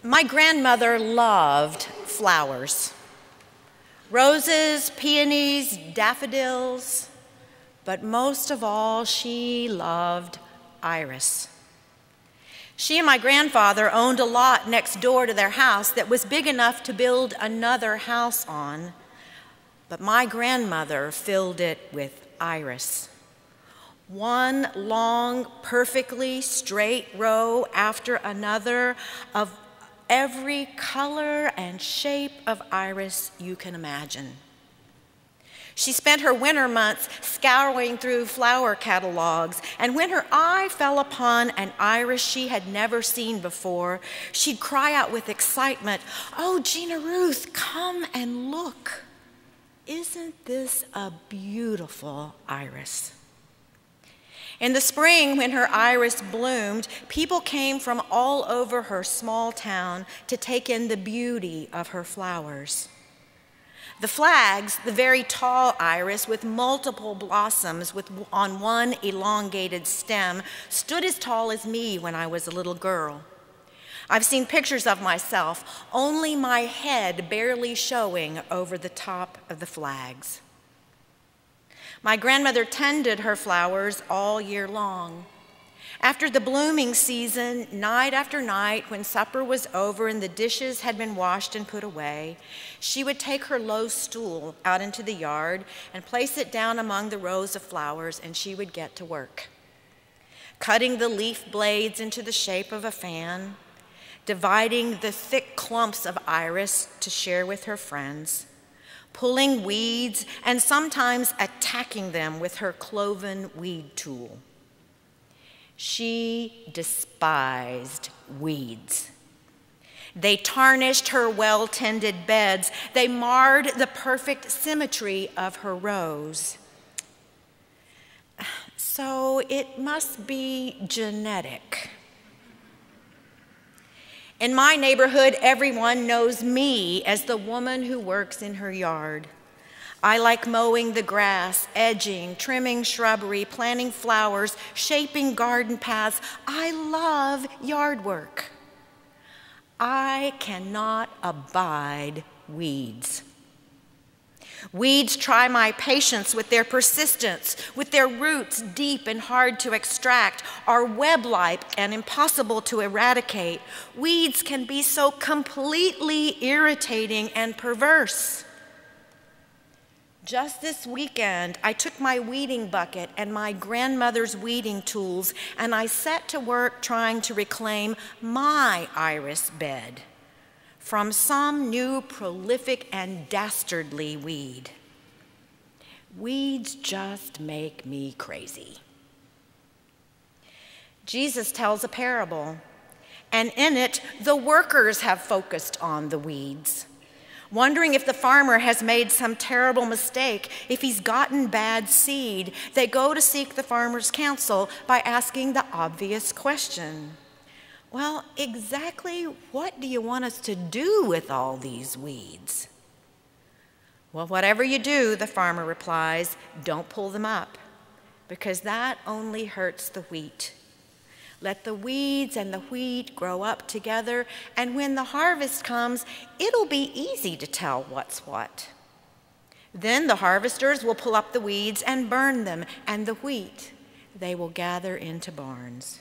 My grandmother loved flowers. Roses, peonies, daffodils, but most of all, she loved iris. She and my grandfather owned a lot next door to their house that was big enough to build another house on, but my grandmother filled it with iris. One long, perfectly straight row after another of every color and shape of iris you can imagine. She spent her winter months scouring through flower catalogs, and when her eye fell upon an iris she had never seen before, she'd cry out with excitement, "Oh, Gina Ruth, come and look. Isn't this a beautiful iris?" In the spring, when her iris bloomed, people came from all over her small town to take in the beauty of her flowers. The flags, the very tall iris with multiple blossoms on one elongated stem, stood as tall as me when I was a little girl. I've seen pictures of myself, only my head barely showing over the top of the flags. My grandmother tended her flowers all year long. After the blooming season, night after night, when supper was over and the dishes had been washed and put away, she would take her low stool out into the yard and place it down among the rows of flowers, and she would get to work, cutting the leaf blades into the shape of a fan, dividing the thick clumps of iris to share with her friends, pulling weeds, and sometimes attacking them with her cloven weed tool. She despised weeds. They tarnished her well-tended beds. They marred the perfect symmetry of her rows. So it must be genetic. In my neighborhood, everyone knows me as the woman who works in her yard. I like mowing the grass, edging, trimming shrubbery, planting flowers, shaping garden paths. I love yard work. I cannot abide weeds. Weeds try my patience with their persistence, with their roots deep and hard to extract, are web-like and impossible to eradicate. Weeds can be so completely irritating and perverse. Just this weekend, I took my weeding bucket and my grandmother's weeding tools, and I set to work trying to reclaim my iris bed from some new prolific and dastardly weed. Weeds just make me crazy. Jesus tells a parable, and in it, the workers have focused on the weeds, wondering if the farmer has made some terrible mistake, if he's gotten bad seed. They go to seek the farmer's counsel by asking the obvious question. Well, exactly what do you want us to do with all these weeds? Well, whatever you do, the farmer replies, don't pull them up, because that only hurts the wheat. Let the weeds and the wheat grow up together, and when the harvest comes, it'll be easy to tell what's what. Then the harvesters will pull up the weeds and burn them, and the wheat they will gather into barns.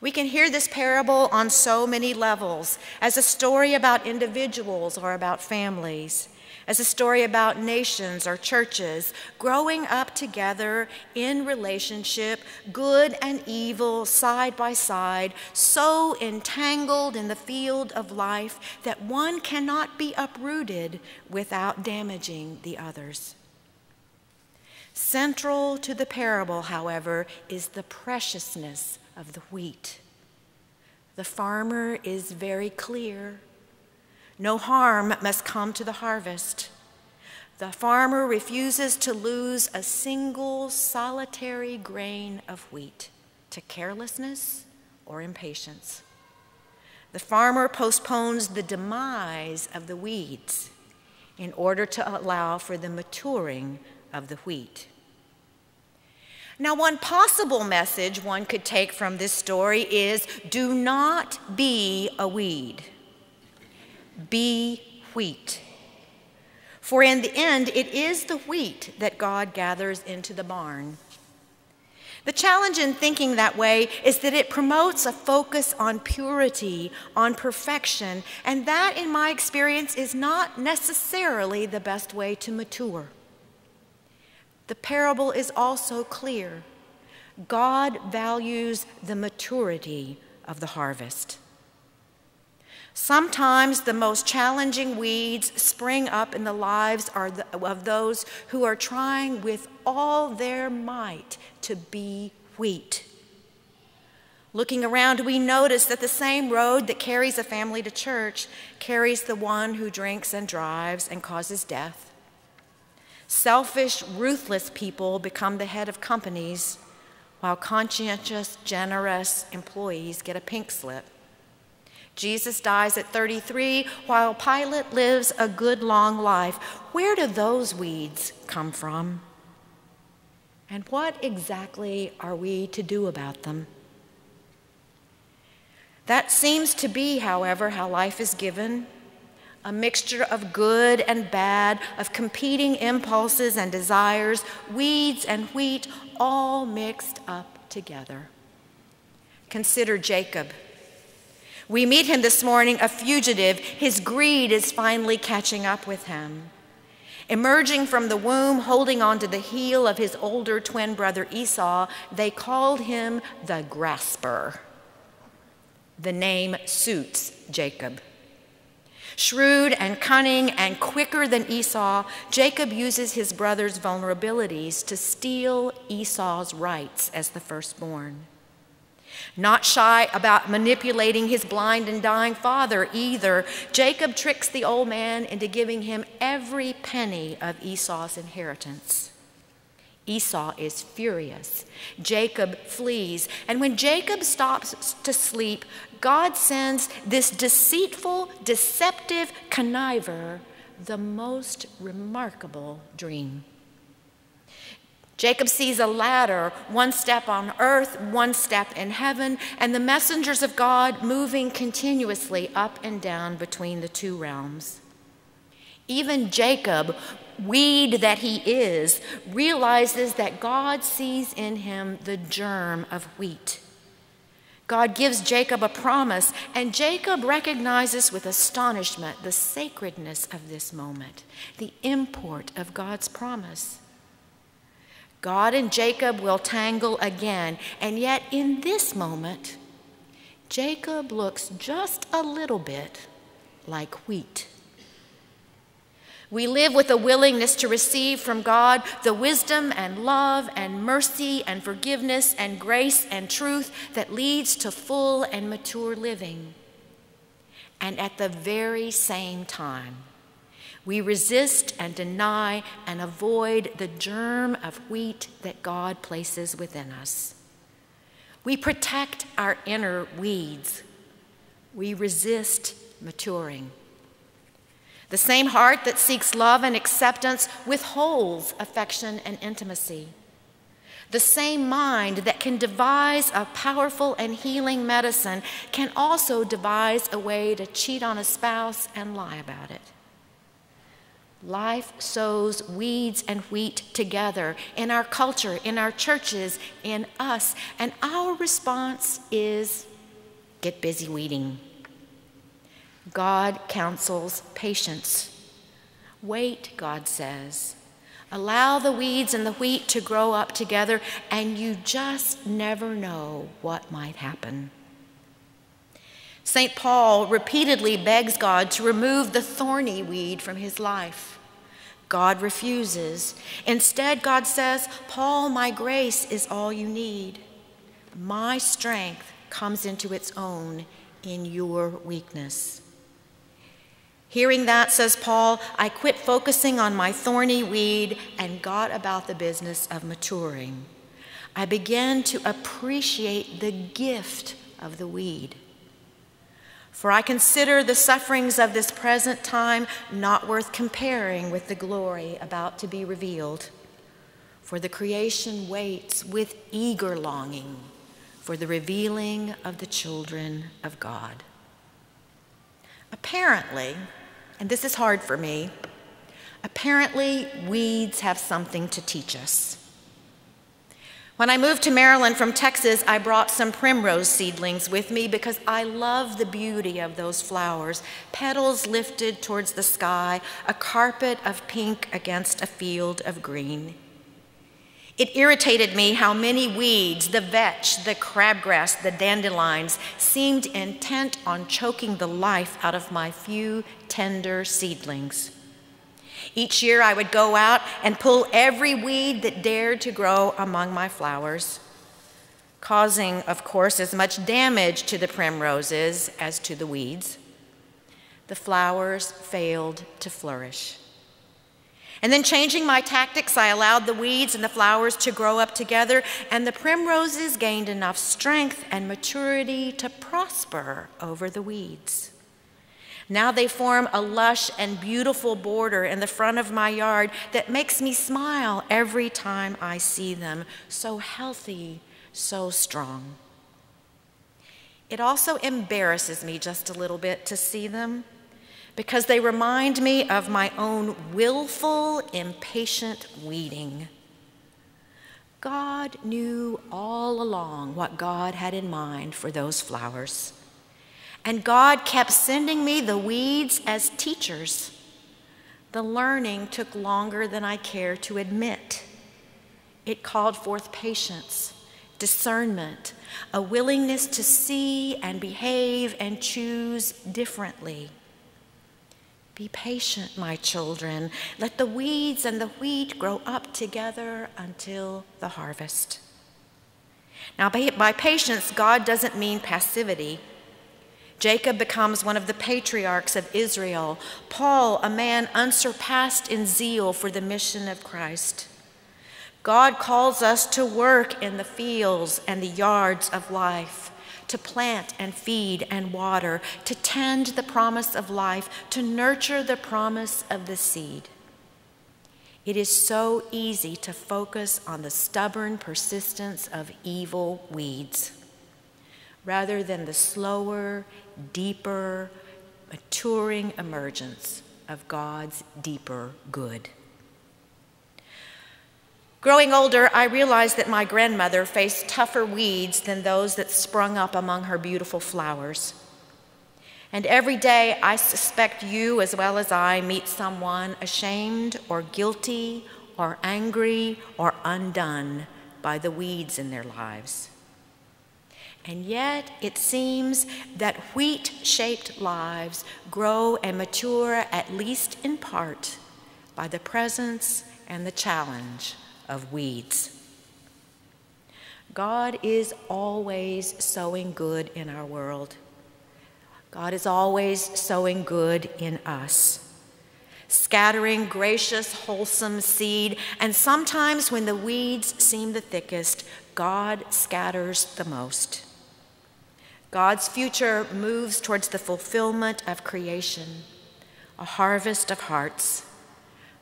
We can hear this parable on so many levels, as a story about individuals or about families, as a story about nations or churches growing up together in relationship, good and evil side by side, so entangled in the field of life that one cannot be uprooted without damaging the others. Central to the parable, however, is the preciousness of the wheat. The farmer is very clear. No harm must come to the harvest. The farmer refuses to lose a single solitary grain of wheat to carelessness or impatience. The farmer postpones the demise of the weeds in order to allow for the maturing of the wheat. Now, one possible message one could take from this story is do not be a weed. Be wheat. For in the end, it is the wheat that God gathers into the barn. The challenge in thinking that way is that it promotes a focus on purity, on perfection, and that, in my experience, is not necessarily the best way to mature. The parable is also clear. God values the maturity of the harvest. Sometimes the most challenging weeds spring up in the lives of those who are trying with all their might to be wheat. Looking around, we notice that the same road that carries a family to church carries the one who drinks and drives and causes death. Selfish, ruthless people become the head of companies, while conscientious, generous employees get a pink slip. Jesus dies at 33, while Pilate lives a good long life. Where do those weeds come from? And what exactly are we to do about them? That seems to be, however, how life is given. A mixture of good and bad, of competing impulses and desires, weeds and wheat, all mixed up together. Consider Jacob. We meet him this morning a fugitive. His greed is finally catching up with him. Emerging from the womb, holding onto the heel of his older twin brother Esau, they called him the grasper. The name suits Jacob. Shrewd and cunning and quicker than Esau, Jacob uses his brother's vulnerabilities to steal Esau's rights as the firstborn. Not shy about manipulating his blind and dying father either, Jacob tricks the old man into giving him every penny of Esau's inheritance. Esau is furious. Jacob flees. And when Jacob stops to sleep, God sends this deceitful, deceptive conniver the most remarkable dream. Jacob sees a ladder, one step on earth, one step in heaven, and the messengers of God moving continuously up and down between the two realms. Even Jacob, weed that he is, realizes that God sees in him the germ of wheat. God gives Jacob a promise, and Jacob recognizes with astonishment the sacredness of this moment, the import of God's promise. God and Jacob will tangle again, and yet in this moment, Jacob looks just a little bit like wheat. We live with a willingness to receive from God the wisdom and love and mercy and forgiveness and grace and truth that leads to full and mature living. And at the very same time, we resist and deny and avoid the germ of wheat that God places within us. We protect our inner weeds. We resist maturing. The same heart that seeks love and acceptance withholds affection and intimacy. The same mind that can devise a powerful and healing medicine can also devise a way to cheat on a spouse and lie about it. Life sows weeds and wheat together in our culture, in our churches, in us, and our response is get busy weeding. God counsels patience. Wait, God says. Allow the weeds and the wheat to grow up together, and you just never know what might happen. St. Paul repeatedly begs God to remove the thorny weed from his life. God refuses. Instead, God says, Paul, my grace is all you need. My strength comes into its own in your weakness. Hearing that, says Paul, I quit focusing on my thorny weed and got about the business of maturing. I began to appreciate the gift of the weed. For I consider the sufferings of this present time not worth comparing with the glory about to be revealed. for the creation waits with eager longing for the revealing of the children of God. Apparently, and this is hard for me, apparently weeds have something to teach us. When I moved to Maryland from Texas, I brought some primrose seedlings with me because I love the beauty of those flowers, petals lifted towards the sky, a carpet of pink against a field of green. It irritated me how many weeds, the vetch, the crabgrass, the dandelions, seemed intent on choking the life out of my few tender seedlings. Each year I would go out and pull every weed that dared to grow among my flowers, causing, of course, as much damage to the primroses as to the weeds. The flowers failed to flourish. And then changing my tactics, I allowed the weeds and the flowers to grow up together, and the primroses gained enough strength and maturity to prosper over the weeds. Now they form a lush and beautiful border in the front of my yard that makes me smile every time I see them, so healthy, so strong. It also embarrasses me just a little bit to see them because they remind me of my own willful, impatient weeding. God knew all along what God had in mind for those flowers. And God kept sending me the weeds as teachers. The learning took longer than I care to admit. It called forth patience, discernment, a willingness to see and behave and choose differently. Be patient, my children. Let the weeds and the wheat grow up together until the harvest. Now, by patience, God doesn't mean passivity. Jacob becomes one of the patriarchs of Israel. Paul, a man unsurpassed in zeal for the mission of Christ. God calls us to work in the fields and the yards of life, to plant and feed and water, to tend the promise of life, to nurture the promise of the seed. It is so easy to focus on the stubborn persistence of evil weeds, rather than the slower, deeper, maturing emergence of God's deeper good. Growing older, I realized that my grandmother faced tougher weeds than those that sprung up among her beautiful flowers. And every day, I suspect you, as well as I, meet someone ashamed or guilty or angry or undone by the weeds in their lives. And yet, it seems that wheat-shaped lives grow and mature, at least in part, by the presence and the challenge of weeds. God is always sowing good in our world. God is always sowing good in us, scattering gracious, wholesome seed, and sometimes when the weeds seem the thickest, God scatters the most. God's future moves towards the fulfillment of creation, a harvest of hearts,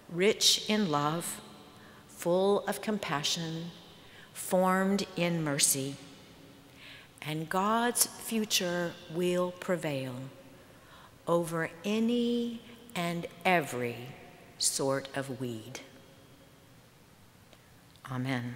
rich in love, full of compassion, formed in mercy. And God's future will prevail over any and every sort of weed. Amen.